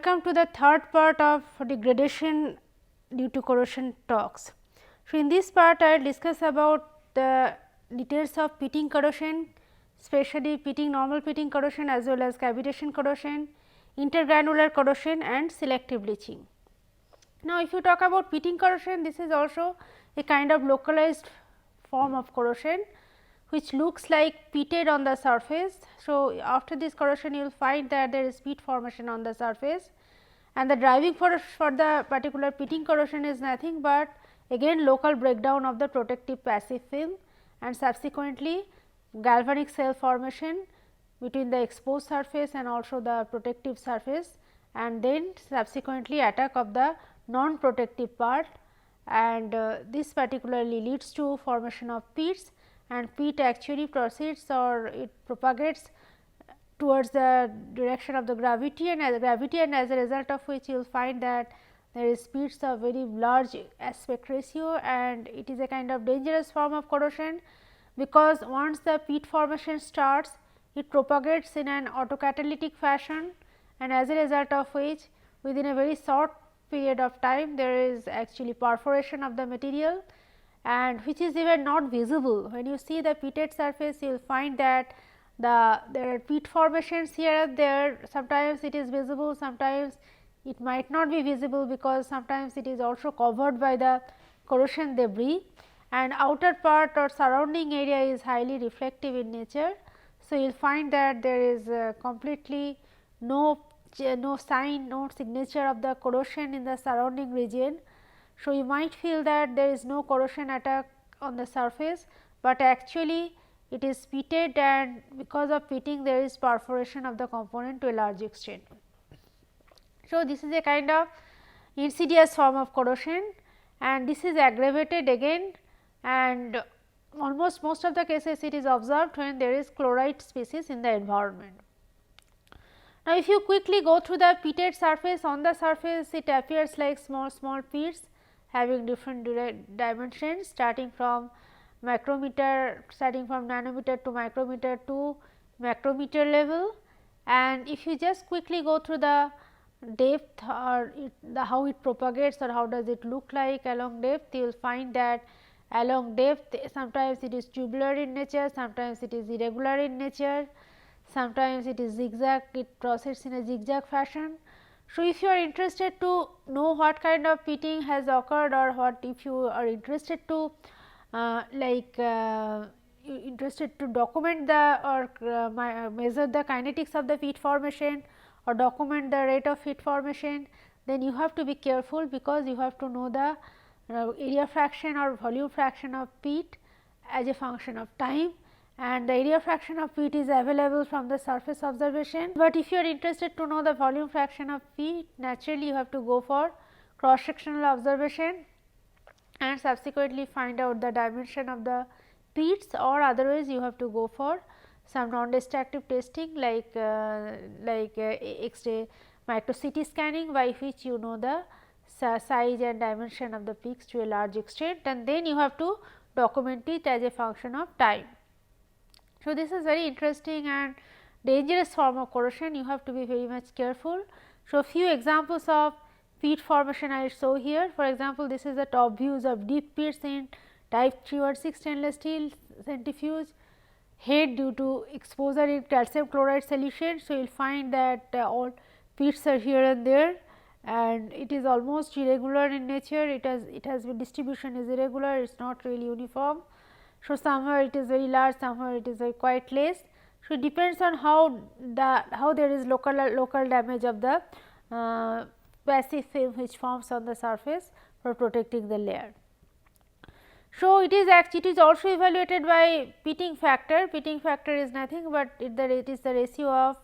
welcome to the third part of degradation due to corrosion talks. So, in this part I will discuss about the details of pitting corrosion, especially pitting, normal pitting corrosion as well as cavitation corrosion, intergranular corrosion and selective bleaching. Now, if you talk about pitting corrosion, this is also a kind of localized form of corrosion which looks like pitted on the surface. So, after this corrosion you will find that there is pit formation on the surface, and the driving force for the particular pitting corrosion is nothing but again local breakdown of the protective passive film and subsequently galvanic cell formation between the exposed surface and also the protective surface, and then subsequently attack of the non protective part, and this particularly leads to formation of pits, and pit actually proceeds or it propagates towards the direction of the gravity, and as a result of which you will find that there is pits of very large aspect ratio, and it is a kind of dangerous form of corrosion, because once the pit formation starts it propagates in an autocatalytic fashion, and as a result of which within a very short period of time there is actually perforation of the material, and which is even not visible. When you see the pitted surface you will find that there are pit formations here and there, sometimes it is visible, sometimes it might not be visible, because sometimes it is also covered by the corrosion debris, and outer part or surrounding area is highly reflective in nature. So, you will find that there is completely no sign, no signature of the corrosion in the surrounding region. So, you might feel that there is no corrosion attack on the surface, but actually it is pitted, and because of pitting there is perforation of the component to a large extent. So, this is a kind of insidious form of corrosion, and this is aggravated again, and almost most of the cases it is observed when there is chloride species in the environment. Now, if you quickly go through the pitted surface, on the surface it appears like small pits having different dimensions, starting from micrometer, starting from nanometer to micrometer to macrometer level. And if you just quickly go through the depth or how it propagates or how does it look like along depth, you will find that along depth sometimes it is tubular in nature, sometimes it is irregular in nature, sometimes it is zigzag, it proceeds in a zigzag fashion. So, if you are interested to know what kind of pitting has occurred, or what if you are interested to interested to document the or measure the kinetics of the pit formation or document the rate of pit formation, then you have to be careful, because you have to know the area fraction or volume fraction of pit as a function of time, and the area fraction of pit is available from the surface observation. But if you are interested to know the volume fraction of pit, naturally you have to go for cross sectional observation and subsequently find out the dimension of the pits, or otherwise you have to go for some non-destructive testing like X-ray micro CT scanning, by which you know the size and dimension of the peaks to a large extent, and then you have to document it as a function of time. So, this is very interesting and dangerous form of corrosion, you have to be very much careful. So, few examples of pit formation I show here. For example, this is the top views of deep pits in type 316 stainless steel centrifuge head due to exposure in calcium chloride solution. So, you will find that all pits are here and there, and it is almost irregular in nature, it has distribution is irregular, it is not really uniform. So, somewhere it is very large, somewhere it is very quite less. So, it depends on how there is local damage of the passive film which forms on the surface for protecting the layer. So, it is also evaluated by pitting factor. Pitting factor is nothing but it is the ratio of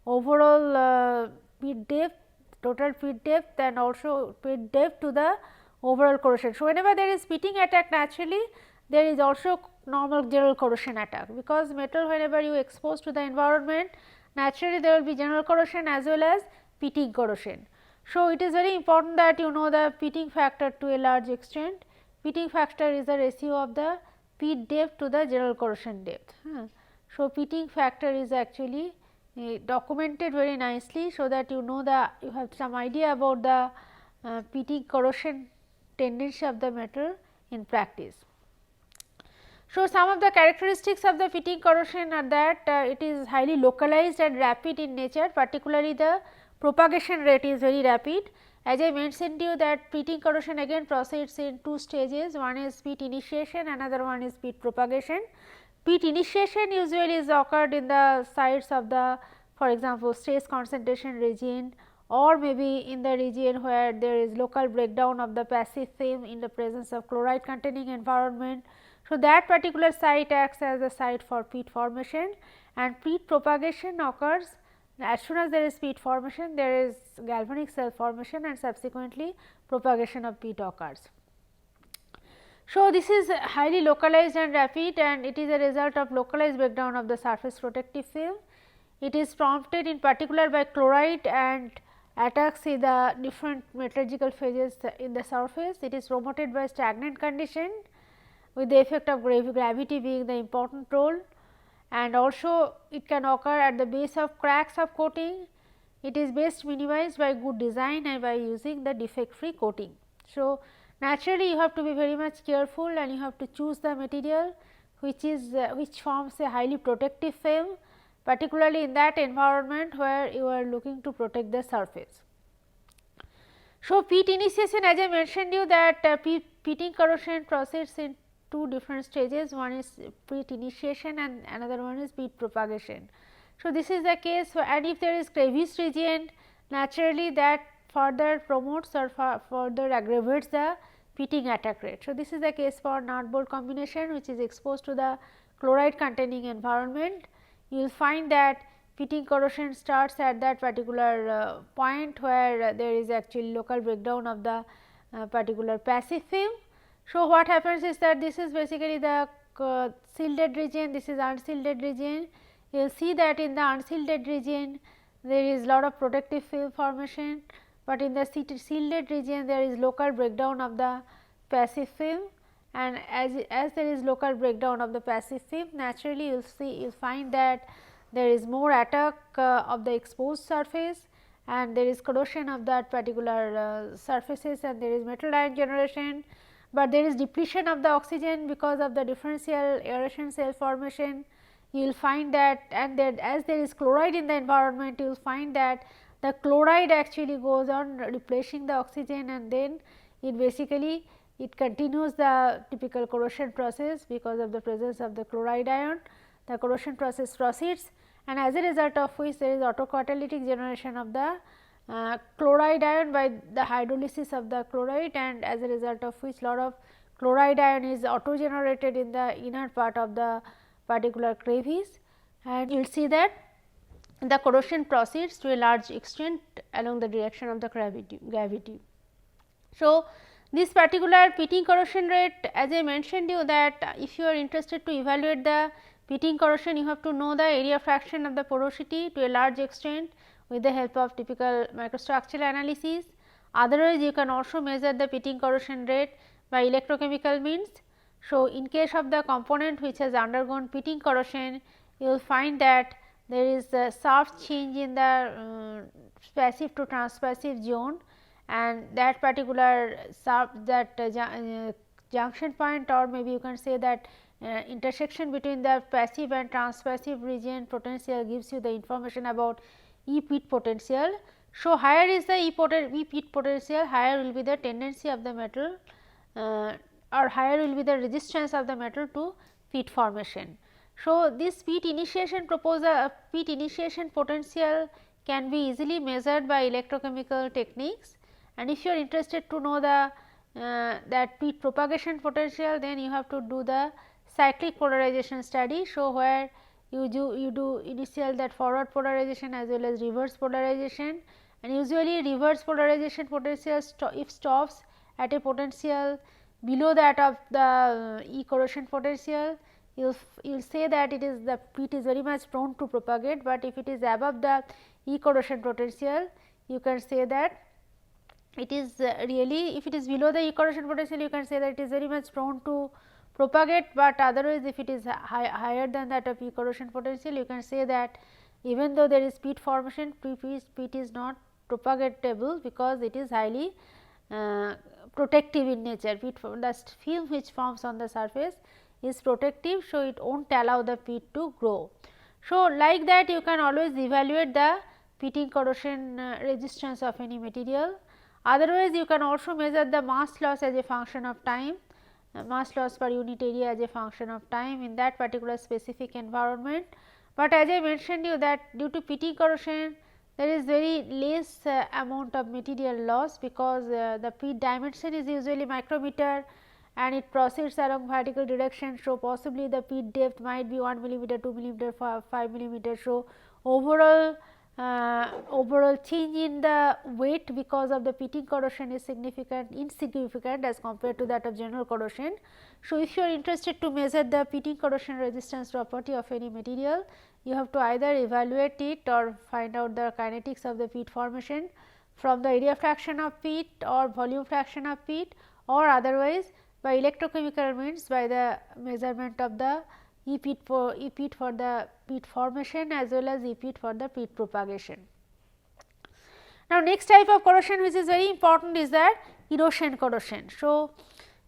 overall pit depth, total pit depth, and also pit depth to the overall corrosion. So, whenever there is pitting attack, naturally there is also normal general corrosion attack, because metal whenever you expose to the environment, naturally there will be general corrosion as well as pitting corrosion. So, it is very important that you know the pitting factor to a large extent. Pitting factor is the ratio of the pit depth to the general corrosion depth. So, pitting factor is actually documented very nicely, so that you know you have some idea about the pitting corrosion tendency of the metal in practice. So, some of the characteristics of the pitting corrosion are that it is highly localized and rapid in nature, particularly the propagation rate is very rapid. As I mentioned to you that pitting corrosion again proceeds in two stages, one is pit initiation, another one is pit propagation. Pit initiation usually is occurred in the sites of the, for example, stress concentration region, or maybe in the region where there is local breakdown of the passive film in the presence of chloride containing environment. So, that particular site acts as a site for pit formation, and pit propagation occurs as soon as there is pit formation, there is galvanic cell formation and subsequently propagation of pit occurs. So, this is highly localized and rapid, and it is a result of localized breakdown of the surface protective film. It is prompted in particular by chloride and attacks in the different metallurgical phases in the surface. It is promoted by stagnant condition with the effect of gravity being the important role, and also it can occur at the base of cracks of coating. It is best minimized by good design and by using the defect free coating. So, naturally you have to be very much careful, and you have to choose the material which forms a highly protective film, particularly in that environment where you are looking to protect the surface. So, pit initiation, as I mentioned you that pitting corrosion proceeds in two different stages, one is pit initiation and another one is pit propagation. So, this is the case, and if there is crevice region, naturally that further promotes or further aggravates the pitting attack rate. So, this is the case for nut bolt combination which is exposed to the chloride containing environment. You will find that pitting corrosion starts at that particular point where there is actually local breakdown of the particular passive film. So, what happens is that this is basically the shielded region, this is unshielded region. You will see that in the unshielded region there is lot of protective film formation, but in the shielded region there is local breakdown of the passive film, and as there is local breakdown of the passive film, naturally you will find that there is more attack of the exposed surface, and there is corrosion of that particular surfaces, and there is metal ion generation, but there is depletion of the oxygen because of the differential aeration cell formation. You will find that, and that as there is chloride in the environment, you will find that the chloride actually goes on replacing the oxygen, and then it basically it continues the typical corrosion process because of the presence of the chloride ion. The corrosion process proceeds, and as a result of which there is autocatalytic generation of the chloride ion by the hydrolysis of the chloride, and as a result of which lot of chloride ion is auto generated in the inner part of the particular crevice, and you will see that the corrosion proceeds to a large extent along the direction of the gravity. So, this particular pitting corrosion rate, as I mentioned you that if you are interested to evaluate the pitting corrosion, you have to know the area fraction of the porosity to a large extent with the help of typical microstructural analysis. Otherwise, you can also measure the pitting corrosion rate by electrochemical means. So, in case of the component which has undergone pitting corrosion, you will find that there is a sharp change in the passive to transpassive zone, and that particular junction point, or maybe you can say that intersection between the passive and transpassive region potential gives you the information about E pit potential. So, higher is the E pit potential, higher will be the tendency of the metal or higher will be the resistance of the metal to pit formation. So, this pit initiation potential can be easily measured by electrochemical techniques, and if you are interested to know the that pit propagation potential, then you have to do the cyclic polarization study. So, where you do initial that forward polarization as well as reverse polarization, and usually reverse polarization potential if stops at a potential below that of the E corrosion potential, you will say that it is the pit is very much prone to propagate, but if it is above the E corrosion potential, you can say that it is really, if it is below the E corrosion potential, you can say that it is very much prone to propagate, but otherwise if it is higher than that of E corrosion potential, you can say that even though there is peat formation, peat is not propagatable because it is highly protective in nature. The film which forms on the surface is protective, so it will not allow the peat to grow. So, like that you can always evaluate the pitting corrosion resistance of any material. Otherwise, you can also measure the mass loss as a function of time, mass loss per unit area as a function of time in that particular specific environment. But as I mentioned you that due to pitting corrosion, there is very less amount of material loss, because the pit dimension is usually micrometer and it proceeds along vertical direction. So, possibly the pit depth might be 1 millimeter, 2 millimeter, 5 millimeter. So, overall change in the weight because of the pitting corrosion is insignificant as compared to that of general corrosion. So, if you are interested to measure the pitting corrosion resistance property of any material, you have to either evaluate it or find out the kinetics of the peat formation from the area fraction of peat or volume fraction of peat, or otherwise by electrochemical means by the measurement of the E-peat for the peat formation as well as E-peat for the peat propagation. Now, next type of corrosion which is very important is that erosion corrosion. So,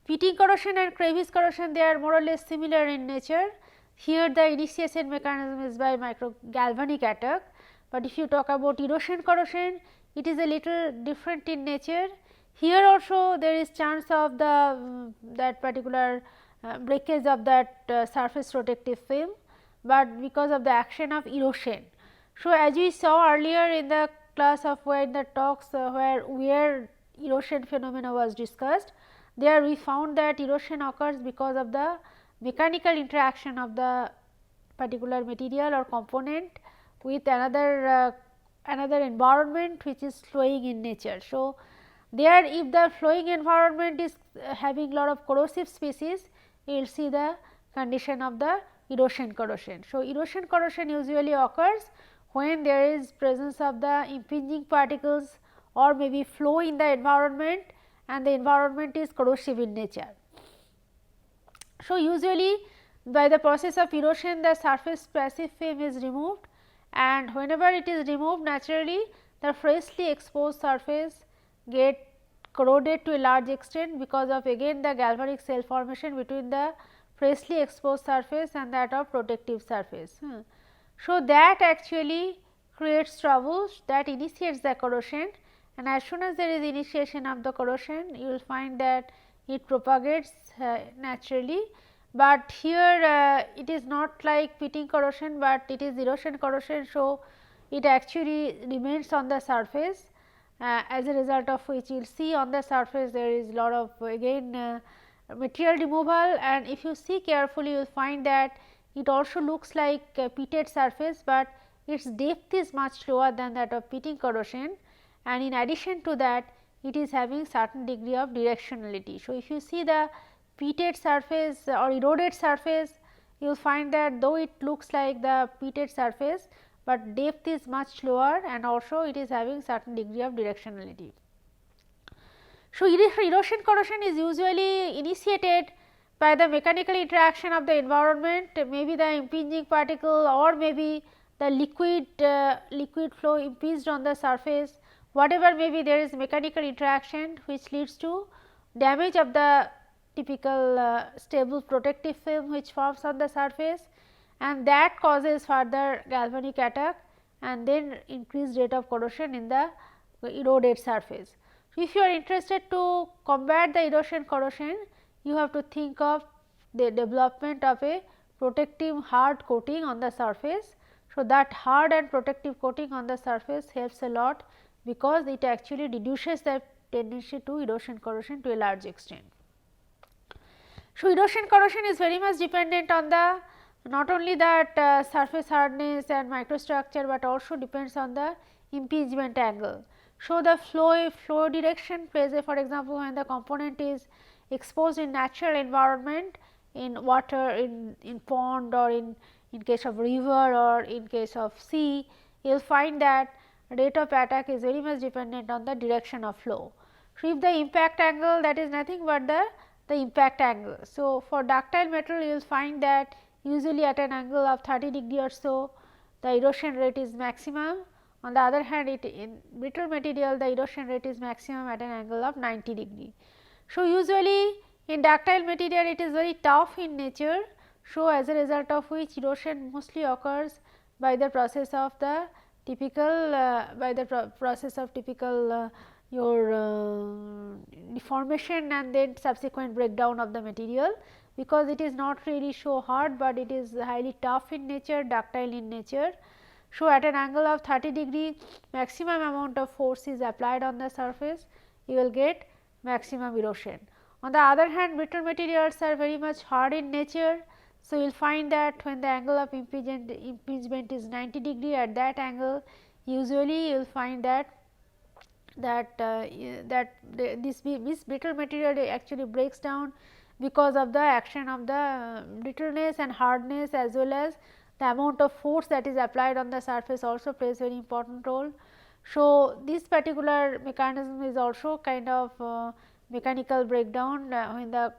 pitting corrosion and crevice corrosion, they are more or less similar in nature. Here the initiation mechanism is by microgalvanic attack, but if you talk about erosion corrosion, it is a little different in nature. Here also there is chance of the that particular breakage of that surface protective film, but because of the action of erosion. So, as we saw earlier in the class of where the talks where wear erosion phenomena was discussed, there we found that erosion occurs because of the mechanical interaction of the particular material or component with another environment which is flowing in nature. So, there if the flowing environment is having lot of corrosive species, you will see the condition of the erosion corrosion. So, erosion corrosion usually occurs when there is presence of the impinging particles or maybe flow in the environment and the environment is corrosive in nature. So, usually by the process of erosion the surface passive film is removed, and whenever it is removed, naturally the freshly exposed surface get corroded to a large extent because of again the galvanic cell formation between the freshly exposed surface and that of protective surface. So, that actually creates troubles, that initiates the corrosion, and as soon as there is initiation of the corrosion, you will find that it propagates naturally. But here it is not like pitting corrosion, but it is erosion corrosion. So, it actually remains on the surface, as a result of which you will see on the surface there is lot of again material removal, and if you see carefully you will find that it also looks like a pitted surface, but its depth is much lower than that of pitting corrosion, and in addition to that it is having certain degree of directionality. So, if you see the pitted surface or eroded surface, you will find that though it looks like the pitted surface, but depth is much lower and also it is having certain degree of directionality. So, erosion corrosion is usually initiated by the mechanical interaction of the environment, maybe the impinging particle or maybe the liquid flow impinged on the surface, whatever may be, there is mechanical interaction which leads to damage of the typical stable protective film which forms on the surface, and that causes further galvanic attack and then increased rate of corrosion in the eroded surface. So, if you are interested to combat the erosion corrosion, you have to think of the development of a protective hard coating on the surface. So, that hard and protective coating on the surface helps a lot, because it actually reduces the tendency to erosion corrosion to a large extent. So, erosion corrosion is very much dependent on the not only that surface hardness and microstructure, but also depends on the impingement angle. So, the flow direction plays a, for example, when the component is exposed in natural environment, in water, in pond or in case of river or in case of sea, you will find that rate of attack is very much dependent on the direction of flow. So, if the impact angle, that is nothing but the impact angle. So, for ductile metal you will find that usually at an angle of 30 degree or so, the erosion rate is maximum. On the other hand, in brittle material the erosion rate is maximum at an angle of 90 degree. So, usually in ductile material it is very tough in nature. So, as a result of which erosion mostly occurs by the process of the typical process of typical your deformation and then subsequent breakdown of the material, because it is not really so hard, but it is highly tough in nature, ductile in nature. So, at an angle of 30 degree maximum amount of force is applied on the surface, you will get maximum erosion. On the other hand, brittle materials are very much hard in nature. So, you will find that when the angle of impingement is 90 degree, at that angle usually you will find that this brittle material actually breaks down because of the action of the brittleness and hardness, as well as the amount of force that is applied on the surface also plays very important role. So, this particular mechanism is also kind of mechanical breakdown when the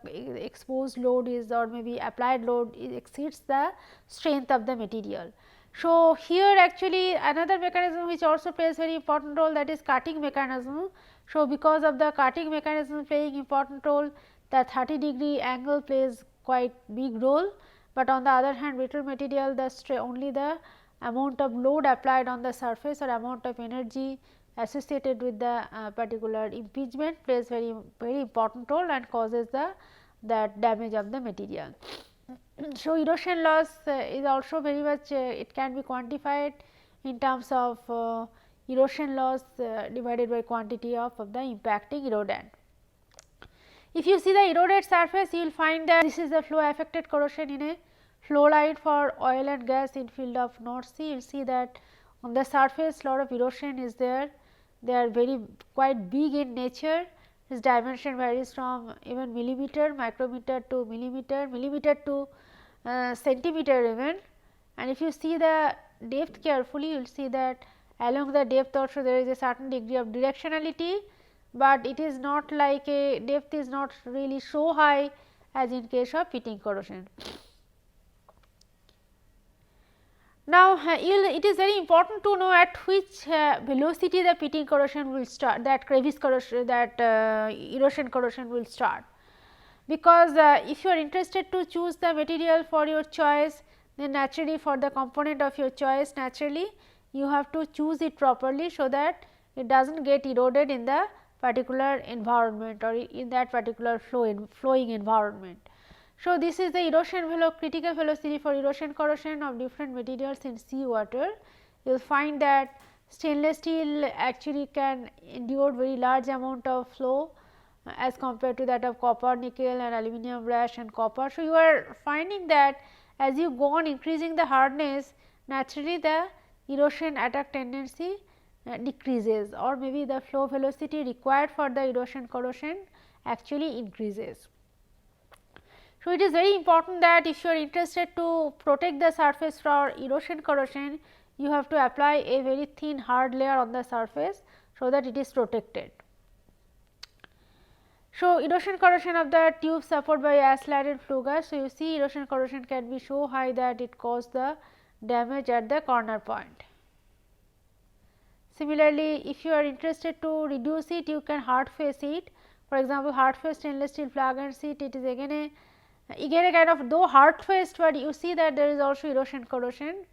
exposed load is, or maybe applied load exceeds the strength of the material. So, here actually another mechanism which also plays very important role, that is cutting mechanism. So, because of the cutting mechanism playing important role, the 30 degree angle plays quite big role, but on the other hand brittle material the only the amount of load applied on the surface or amount of energy associated with the particular impingement plays very important role and causes the that damage of the material. So, erosion loss is also very much it can be quantified in terms of erosion loss divided by quantity of the impacting erodent. If you see the eroded surface, you will find that this is the flow affected corrosion in a flow line for oil and gas in field of North Sea. You will see that on the surface lot of erosion is there, they are quite big in nature. Its dimension varies from even millimeter, micrometer to millimeter, millimeter to centimeter even. And if you see the depth carefully, you will see that along the depth also there is a certain degree of directionality, but it is not like a depth is not really so high as in case of pitting corrosion. Now, it is very important to know at which velocity the pitting corrosion will start, that crevice corrosion, that erosion corrosion will start. Because if you are interested to choose the material for your choice, then naturally for the component of your choice, naturally you have to choose it properly, so that it does not get eroded in the particular environment or in that particular flowing environment. So, this is the erosion critical velocity for erosion corrosion of different materials in sea water. You will find that stainless steel actually can endure very large amount of flow as compared to that of copper, nickel and aluminum brass and copper. So, you are finding that as you go on increasing the hardness, naturally the erosion attack tendency decreases, or maybe the flow velocity required for the erosion corrosion actually increases. So, it is very important that if you are interested to protect the surface for erosion corrosion, you have to apply a very thin hard layer on the surface, so that it is protected. So, erosion corrosion of the tube supported by ash-laden flue gas. So, you see erosion corrosion can be so high that it causes the damage at the corner point. Similarly, if you are interested to reduce it, you can hard face it. For example, hard face stainless steel plug and seat, it is again a kind of, though hard faced, but you see that there is also erosion corrosion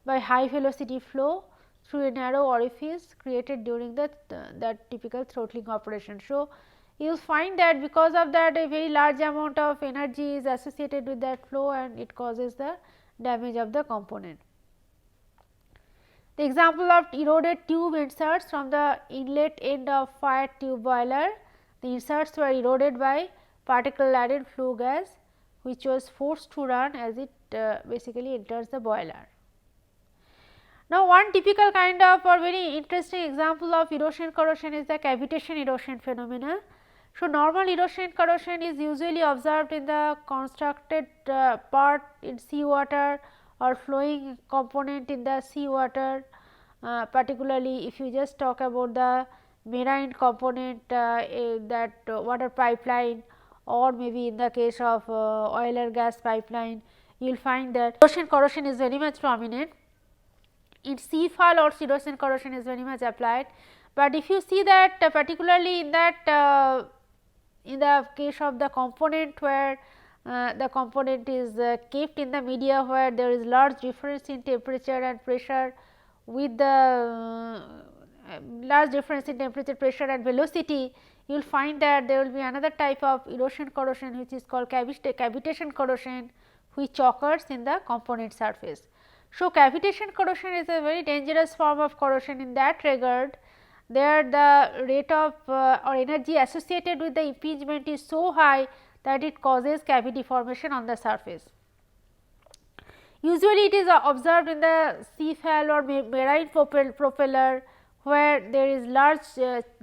by high velocity flow through a narrow orifice created during that typical throttling operation. So, you will find that because of that a very large amount of energy is associated with that flow and it causes the damage of the component. The example of eroded tube inserts from the inlet end of fire tube boiler, the inserts were eroded by particle laden flue gas, which was forced to run as it basically enters the boiler. Now, one typical kind of or very interesting example of erosion corrosion is the cavitation erosion phenomena. So, normal erosion corrosion is usually observed in the constructed part in sea water or flowing component in the sea water, particularly if you just talk about the marine component that water pipeline, or maybe in the case of oil or gas pipeline, you will find that erosion corrosion is very much prominent. in sea-fall or erosion corrosion is very much applied. But if you see that particularly in that in the case of the component where the component is kept in the media where there is large difference in temperature and pressure with the large difference in temperature, pressure and velocity, you will find that there will be another type of erosion corrosion which is called cavitation corrosion, which occurs in the component surface. So, cavitation corrosion is a very dangerous form of corrosion in that regard. There the rate of or energy associated with the impingement is so high that it causes cavity formation on the surface. Usually it is observed in the sea-fall or marine propeller where there is large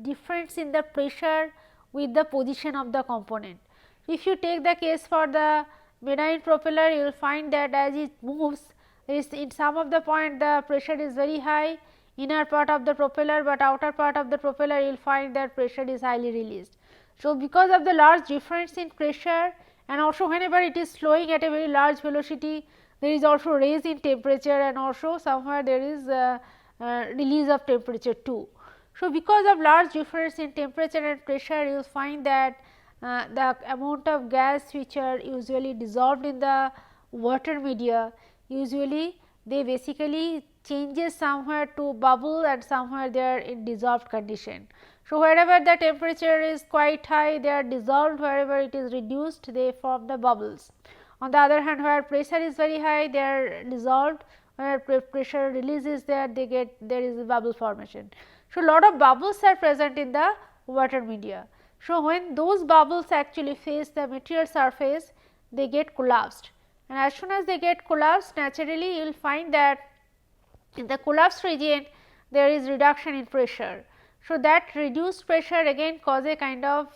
difference in the pressure with the position of the component. If you take the case for the marine propeller, you will find that as it moves, is in some of the point the pressure is very high inner part of the propeller, but outer part of the propeller you will find that pressure is highly released. So, because of the large difference in pressure and also whenever it is flowing at a very large velocity, there is also raise in temperature and also somewhere there is release of temperature too. So, because of large difference in temperature and pressure, you will find that the amount of gas which are usually dissolved in the water media, usually they basically changes somewhere to bubble and somewhere they are in dissolved condition. So, wherever the temperature is quite high, they are dissolved, wherever it is reduced they form the bubbles. On the other hand, where pressure is very high, they are dissolved, where pressure release is there, there is a bubble formation. So, lot of bubbles are present in the water media. So, when those bubbles actually face the material surface, they get collapsed, and as soon as they get collapsed, naturally you will find that in the collapsed region there is reduction in pressure. So, that reduced pressure again cause a kind of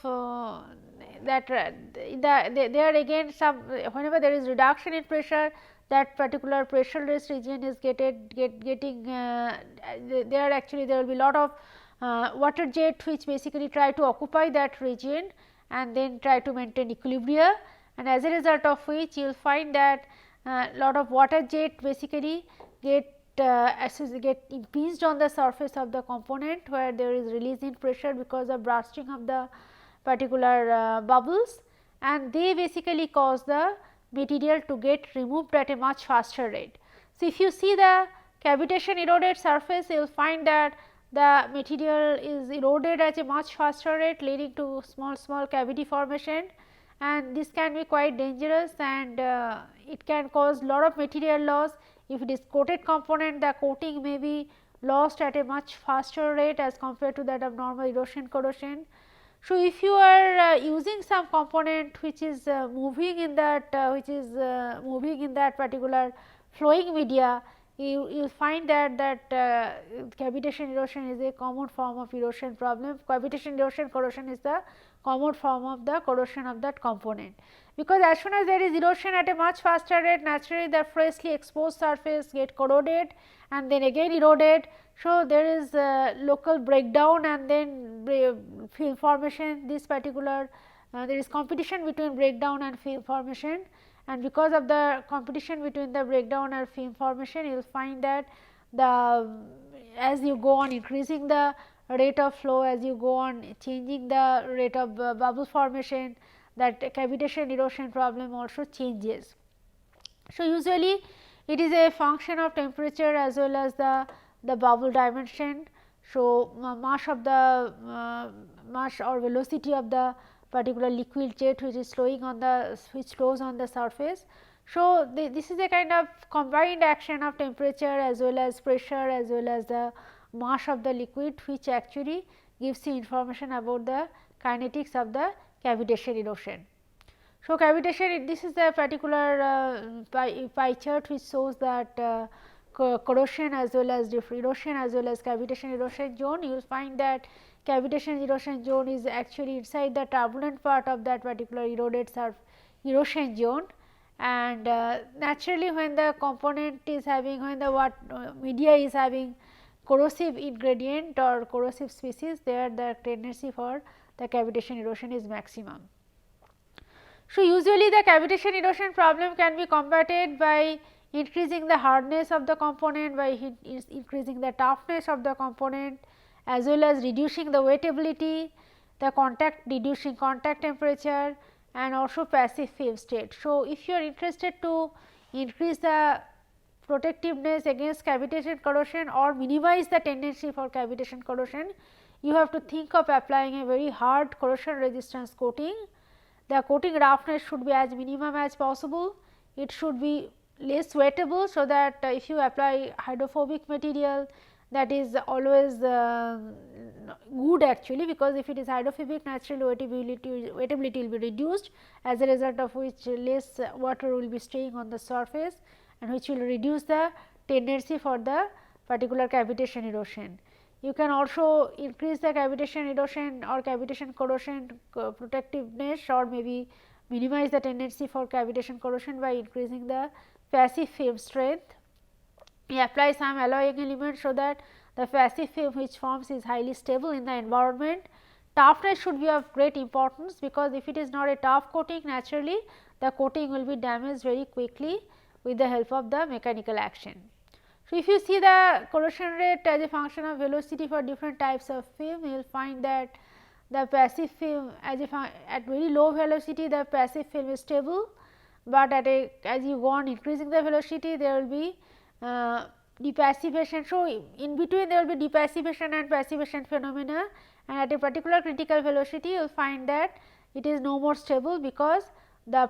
there again some whenever there is reduction in pressure, that particular pressureless region is getting there actually there will be lot of water jet which basically try to occupy that region and then try to maintain equilibrium, and as a result of which you will find that lot of water jet basically get impinged on the surface of the component where there is release in pressure because of bursting of the particular bubbles, and they basically cause the material to get removed at a much faster rate. So, if you see the cavitation eroded surface, you will find that the material is eroded at a much faster rate, leading to small cavity formation, and this can be quite dangerous and it can cause lot of material loss. If it is coated component, the coating may be lost at a much faster rate as compared to that of normal erosion corrosion. So, if you are using some component which is moving in that particular flowing media, you will find that cavitation erosion is a common form of erosion problem. Cavitation erosion corrosion is the common form of the corrosion of that component, because as soon as there is erosion at a much faster rate, naturally the freshly exposed surface get corroded and then again eroded. So, there is local breakdown and then film formation. This particular there is competition between breakdown and film formation, and because of the competition between the breakdown and film formation, you will find that as you go on increasing the rate of flow, as you go on changing the rate of bubble formation, that cavitation erosion problem also changes. So, usually it is a function of temperature as well as the bubble dimension. So, mass of the mass or velocity of the particular liquid jet which is flowing on the flows on the surface. So, this is a kind of combined action of temperature as well as pressure as well as the mass of the liquid, which actually gives you information about the kinetics of the cavitation erosion. So, cavitation, this is the particular pie chart which shows that corrosion as well as erosion as well as cavitation erosion zone. You will find that cavitation erosion zone is actually inside the turbulent part of that particular eroded erosion zone, and naturally when the component is having, when the media is having corrosive ingredient or corrosive species, there the tendency for the cavitation erosion is maximum. So, usually the cavitation erosion problem can be combated by increasing the hardness of the component by increasing the toughness of the component, as well as reducing the wettability, the reducing contact temperature, and also passive film state. So, if you are interested to increase the protectiveness against cavitation corrosion or minimize the tendency for cavitation corrosion, you have to think of applying a very hard corrosion resistance coating. The coating roughness should be as minimum as possible. It should be less wettable, so that if you apply hydrophobic material, that is always good actually, because if it is hydrophobic, naturally wettability will be reduced, as a result of which less water will be staying on the surface, and which will reduce the tendency for the particular cavitation erosion. You can also increase the cavitation erosion or cavitation corrosion protectiveness, or maybe minimize the tendency for cavitation corrosion by increasing the passive film strength. We apply some alloying element, so that the passive film which forms is highly stable in the environment. Toughness should be of great importance, because if it is not a tough coating, naturally the coating will be damaged very quickly with the help of the mechanical action. So, if you see the corrosion rate as a function of velocity for different types of film, you will find that the passive film at very low velocity, the passive film is stable, but as you go on increasing the velocity, there will be depassivation. So, in between there will be depassivation and passivation phenomena, and at a particular critical velocity you will find that it is no more stable, because the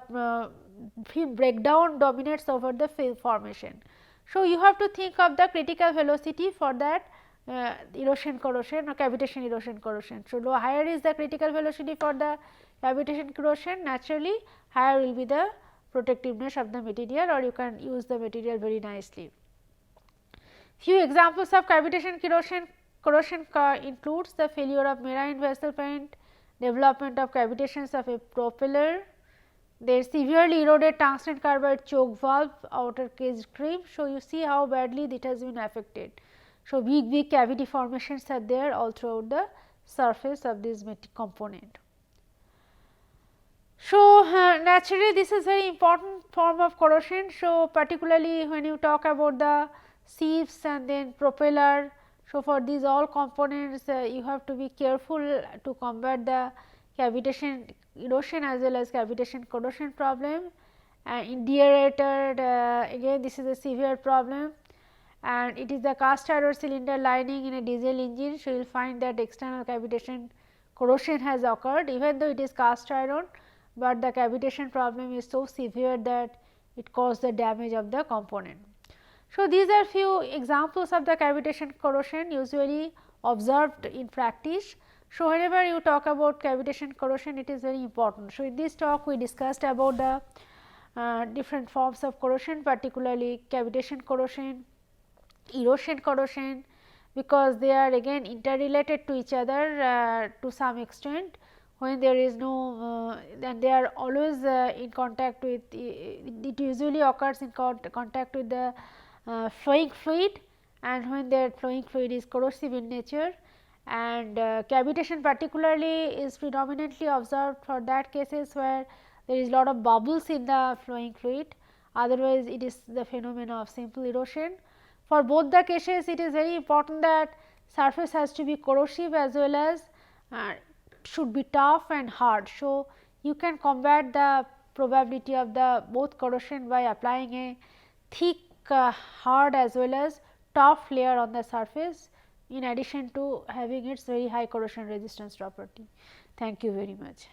film breakdown dominates over the film formation. So, you have to think of the critical velocity for that erosion corrosion or cavitation erosion corrosion. So, higher is the critical velocity for the cavitation corrosion, naturally higher will be the protectiveness of the material, or you can use the material very nicely. Few examples of cavitation corrosion includes the failure of marine vessel paint, development of cavitations of a propeller, there is severely eroded tungsten carbide choke valve outer cage trim. So, you see how badly it has been affected. So, big cavity formations are there all throughout the surface of this component. So, naturally this is very important form of corrosion. So, particularly when you talk about the sieves and then propeller. So, for these all components you have to be careful to combat the cavitation erosion as well as cavitation corrosion problem. In deaerator again this is a severe problem, and it is the cast iron cylinder lining in a diesel engine. So, you will find that external cavitation corrosion has occurred, even though it is cast iron, but the cavitation problem is so severe that it caused the damage of the component. So, these are few examples of the cavitation corrosion usually observed in practice. So, whenever you talk about cavitation corrosion, it is very important. So, in this talk we discussed about the different forms of corrosion, particularly cavitation corrosion, erosion corrosion, because they are again interrelated to each other to some extent. When there is no then they are always in contact with, it usually occurs in contact with the flowing fluid, and when their flowing fluid is corrosive in nature, and cavitation particularly is predominantly observed for that cases where there is lot of bubbles in the flowing fluid, otherwise it is the phenomena of simple erosion. For both the cases, it is very important that surface has to be corrosive as well as should be tough and hard. So, you can combat the probability of the both corrosion by applying a thick hard as well as tough layer on the surface, in addition to having its very high corrosion resistance property. Thank you very much.